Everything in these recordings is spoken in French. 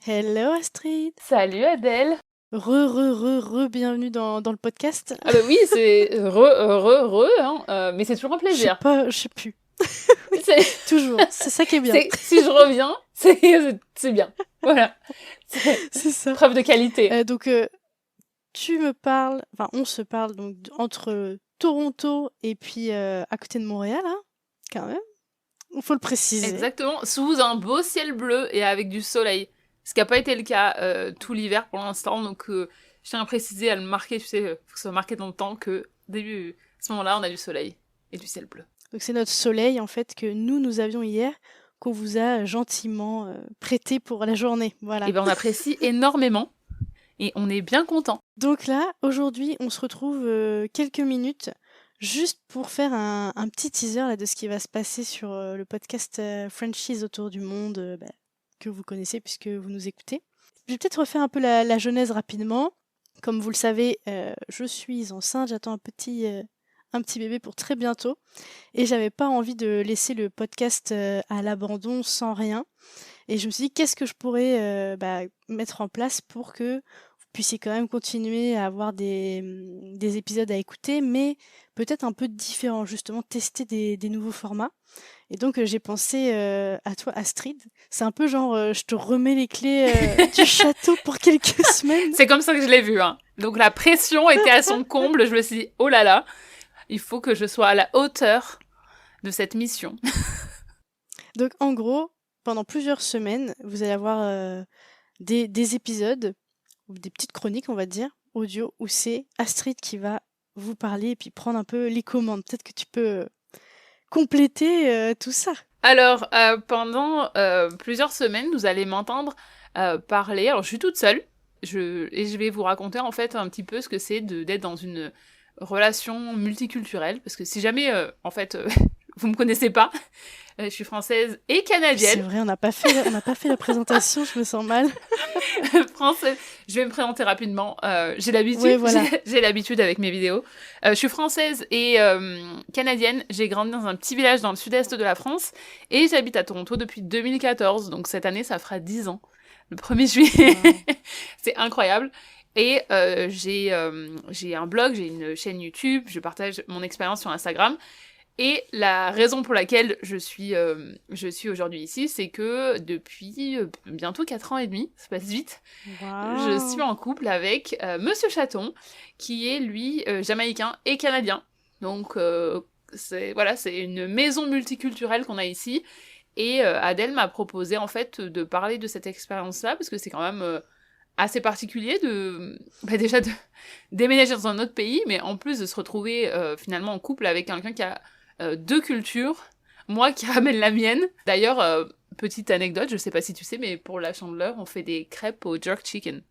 Hello Astrid. Salut Adèle. Bienvenue dans le podcast. Ah bah oui, c'est hein, mais c'est toujours un plaisir. Je sais plus. Oui, C'est toujours, c'est ça qui est bien. si je reviens, c'est bien. Voilà. C'est ça. Preuve de qualité. Donc, on se parle donc entre Toronto et puis à côté de Montréal, hein, quand même. Il faut le préciser. Exactement, sous un beau ciel bleu et avec du soleil. Ce qui n'a pas été le cas tout l'hiver pour l'instant, donc je tiens à préciser, à le marquer, tu sais, faut que ce soit marqué dans le temps que à ce moment-là, on a du soleil et du ciel bleu. Donc c'est notre soleil, en fait, que nous avions hier, qu'on vous a gentiment prêté pour la journée. Voilà. Et ben on apprécie énormément et on est bien content. Donc là, aujourd'hui, on se retrouve quelques minutes juste pour faire un petit teaser là, de ce qui va se passer sur le podcast Frenchies autour du monde que vous connaissez puisque vous nous écoutez. Je vais peut-être refaire un peu la genèse rapidement. Comme vous le savez, je suis enceinte, j'attends un petit bébé pour très bientôt et j'avais pas envie de laisser le podcast à l'abandon sans rien. Et je me suis dit, qu'est-ce que je pourrais mettre en place pour que vous puissiez quand même continuer à avoir des épisodes à écouter, mais peut-être un peu différents, justement, tester des nouveaux formats. Et donc, j'ai pensé à toi, Astrid. C'est un peu genre, je te remets les clés du château pour quelques semaines. C'est comme ça que je l'ai vu, hein. Donc la pression était à son comble, je me suis dit, oh là là, il faut que je sois à la hauteur de cette mission. Donc, en gros, pendant plusieurs semaines, vous allez avoir des épisodes, ou des petites chroniques, on va dire, audio, où c'est Astrid qui va vous parler et puis prendre un peu les commandes. Peut-être que tu peux compléter tout ça. Alors, pendant plusieurs semaines, vous allez m'entendre parler. Alors, je suis toute seule, et je vais vous raconter en fait un petit peu ce que c'est d'être dans une relation multiculturelle, parce que si jamais, vous me connaissez pas, je suis française et canadienne. C'est vrai, on n'a pas fait la présentation, je me sens mal. Française. Je vais me présenter rapidement. J'ai l'habitude. Ouais, voilà. J'ai l'habitude avec mes vidéos. Je suis française et canadienne. J'ai grandi dans un petit village dans le sud-est de la France et j'habite à Toronto depuis 2014. Donc cette année, ça fera 10 ans. Le 1er juillet. Wow. C'est incroyable. Et j'ai un blog, j'ai une chaîne YouTube, je partage mon expérience sur Instagram. Et la raison pour laquelle je suis aujourd'hui ici, c'est que depuis bientôt 4 ans et demi, ça passe vite, wow. Je suis en couple avec Monsieur Chaton, qui est lui jamaïcain et canadien. Donc c'est une maison multiculturelle qu'on a ici. Et Adèle m'a proposé en fait de parler de cette expérience-là, parce que c'est quand même assez particulier déjà de déménager dans un autre pays, mais en plus de se retrouver finalement en couple avec quelqu'un qui a 2 cultures, moi qui ramène la mienne. D'ailleurs, petite anecdote, je sais pas si tu sais, mais pour la Chandeleur, on fait des crêpes au jerk chicken,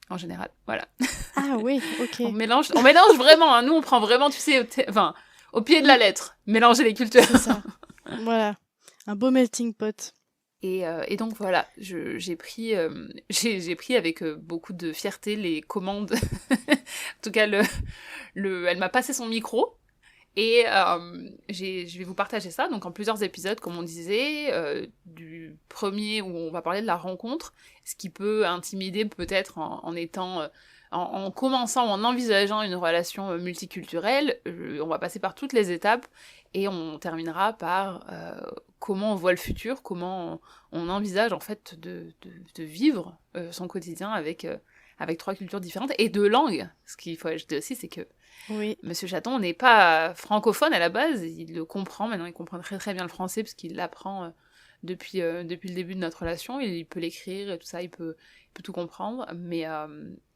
en général, voilà. Ah oui, ok. On mélange vraiment, hein. Nous on prend vraiment, tu sais, au pied de la lettre, mélanger les cultures. C'est ça, voilà, un beau melting pot. Et donc voilà, j'ai pris avec beaucoup de fierté les commandes. En tout cas, elle m'a passé son micro. Et je vais vous partager ça, donc en plusieurs épisodes, comme on disait, du premier où on va parler de la rencontre, ce qui peut intimider peut-être en commençant, en envisageant une relation multiculturelle. On va passer par toutes les étapes et on terminera par comment on voit le futur, comment on envisage en fait de vivre son quotidien avec 3 cultures différentes et 2 langues. Ce qu'il faut ajouter aussi, c'est que oui. Monsieur Chaton n'est pas francophone à la base, il le comprend, maintenant il comprend très très bien le français parce qu'il l'apprend depuis le début de notre relation, il peut l'écrire et tout ça, il peut tout comprendre, mais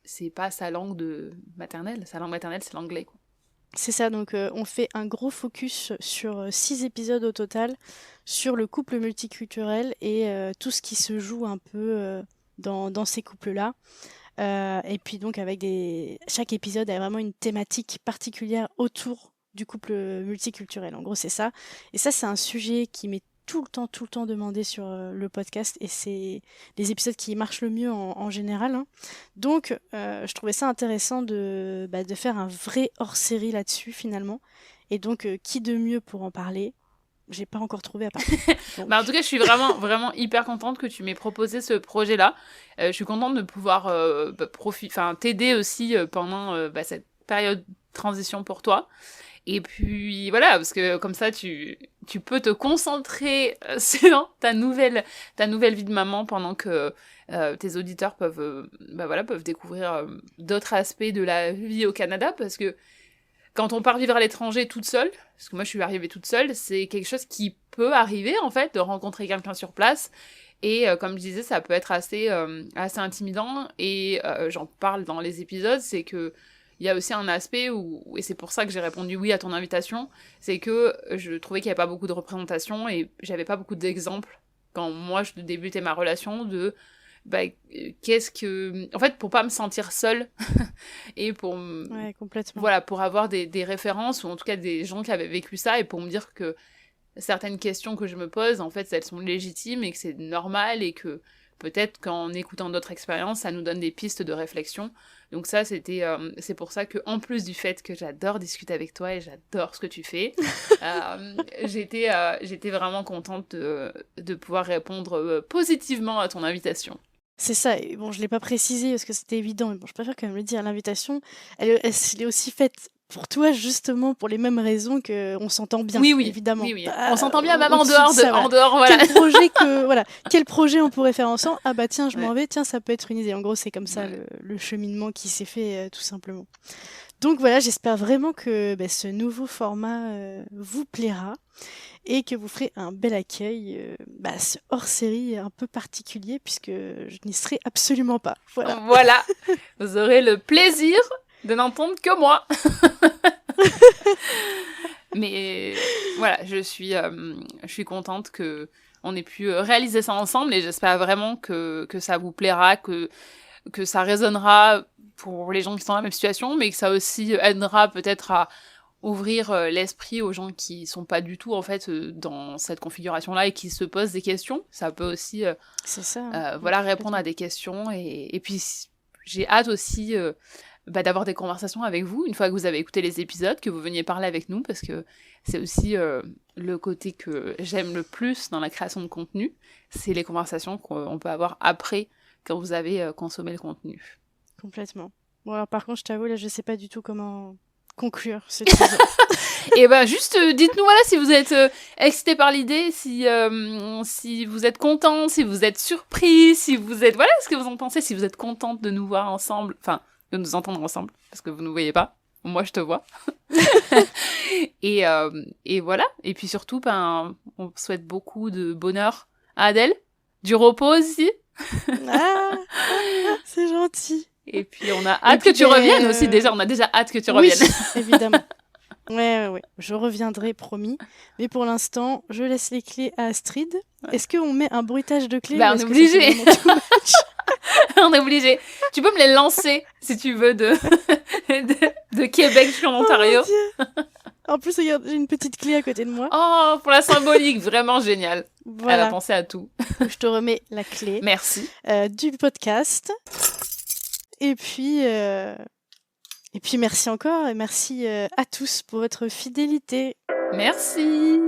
c'est pas sa langue maternelle, sa langue maternelle c'est l'anglais, quoi. C'est ça, donc on fait un gros focus sur 6 épisodes au total, sur le couple multiculturel et tout ce qui se joue un peu dans ces couples-là. Et puis donc chaque épisode a vraiment une thématique particulière autour du couple multiculturel. En gros, c'est ça. Et ça, c'est un sujet qui m'est tout le temps demandé sur le podcast et c'est les épisodes qui marchent le mieux en général, hein. Donc, je trouvais ça intéressant de faire un vrai hors-série là-dessus finalement. Et donc, qui de mieux pour en parler? J'ai pas encore trouvé à part. Bah en tout cas, je suis vraiment, vraiment hyper contente que tu m'aies proposé ce projet-là. Je suis contente de pouvoir t'aider aussi pendant cette période de transition pour toi. Et puis voilà, parce que comme ça, tu peux te concentrer sur ta nouvelle vie de maman pendant que tes auditeurs peuvent découvrir d'autres aspects de la vie au Canada, parce que quand on part vivre à l'étranger toute seule, parce que moi je suis arrivée toute seule, c'est quelque chose qui peut arriver en fait, de rencontrer quelqu'un sur place. Et comme je disais, ça peut être assez intimidant. Et j'en parle dans les épisodes, c'est que il y a aussi un aspect où, et c'est pour ça que j'ai répondu oui à ton invitation, c'est que je trouvais qu'il n'y avait pas beaucoup de représentation et j'avais pas beaucoup d'exemples quand moi je débutais ma relation de en fait, pour pas me sentir seule et pour Ouais, complètement. voilà, pour avoir des références ou en tout cas des gens qui avaient vécu ça et pour me dire que certaines questions que je me pose, en fait, elles sont légitimes et que c'est normal et que peut-être qu'en écoutant d'autres expériences, ça nous donne des pistes de réflexion. Donc ça, c'est pour ça que, en plus du fait que j'adore discuter avec toi et j'adore ce que tu fais, j'étais vraiment contente de pouvoir répondre positivement à ton invitation. C'est ça, et bon, je l'ai pas précisé parce que c'était évident, mais bon, je préfère quand même le dire. L'invitation, elle est aussi faite pour toi, justement, pour les mêmes raisons qu'on s'entend bien, Oui, évidemment. oui. On s'entend bien même en au-dessus dehors, de ça, en voilà. dehors, voilà. Quel projet on pourrait faire ensemble? Ah bah tiens, je m'en Ouais. vais, tiens, ça peut être une idée. En gros, c'est comme ça Ouais. le cheminement qui s'est fait, tout simplement. Donc voilà, j'espère vraiment que ce nouveau format vous plaira et que vous ferez un bel accueil, ce hors-série un peu particulier puisque je n'y serai absolument pas. Voilà. Voilà, vous aurez le plaisir de n'entendre que moi. Mais voilà, je suis contente que on ait pu réaliser ça ensemble et j'espère vraiment que ça vous plaira, que ça résonnera pour les gens qui sont dans la même situation, mais que ça aussi aidera peut-être à ouvrir l'esprit aux gens qui sont pas du tout en fait dans cette configuration-là et qui se posent des questions. Ça peut aussi C'est ça, hein. répondre à des questions et puis j'ai hâte aussi d'avoir des conversations avec vous une fois que vous avez écouté les épisodes, que vous veniez parler avec nous, parce que c'est aussi le côté que j'aime le plus dans la création de contenu, c'est les conversations qu'on peut avoir après quand vous avez consommé le contenu. Complètement. Bon alors par contre, je t'avoue, là, je sais pas du tout comment conclure ce teaser. Et ben juste dites-nous voilà si vous êtes excité par l'idée, si vous êtes content, si vous êtes surpris, si vous êtes ce que vous en pensez, si vous êtes contente de nous voir ensemble, enfin de nous entendre ensemble parce que vous nous voyez pas. Moi je te vois. et voilà, et puis surtout on souhaite beaucoup de bonheur à Adèle, du repos aussi. C'est gentil. Et puis on a hâte que tu reviennes aussi, déjà on a déjà hâte que tu reviennes. Oui, évidemment. Ouais. Je reviendrai, promis. Mais pour l'instant, je laisse les clés à Astrid. Ouais. Est-ce qu'on met un bruitage de clés? On est obligé. On est obligé. Tu peux me les lancer, si tu veux, de Québec jusqu'en Ontario. Oh, en plus, regarde, j'ai une petite clé à côté de moi. Oh, pour la symbolique, vraiment génial. Voilà. Elle a pensé à tout. Je te remets la clé. Merci. Du podcast. Et puis merci encore et merci à tous pour votre fidélité. Merci.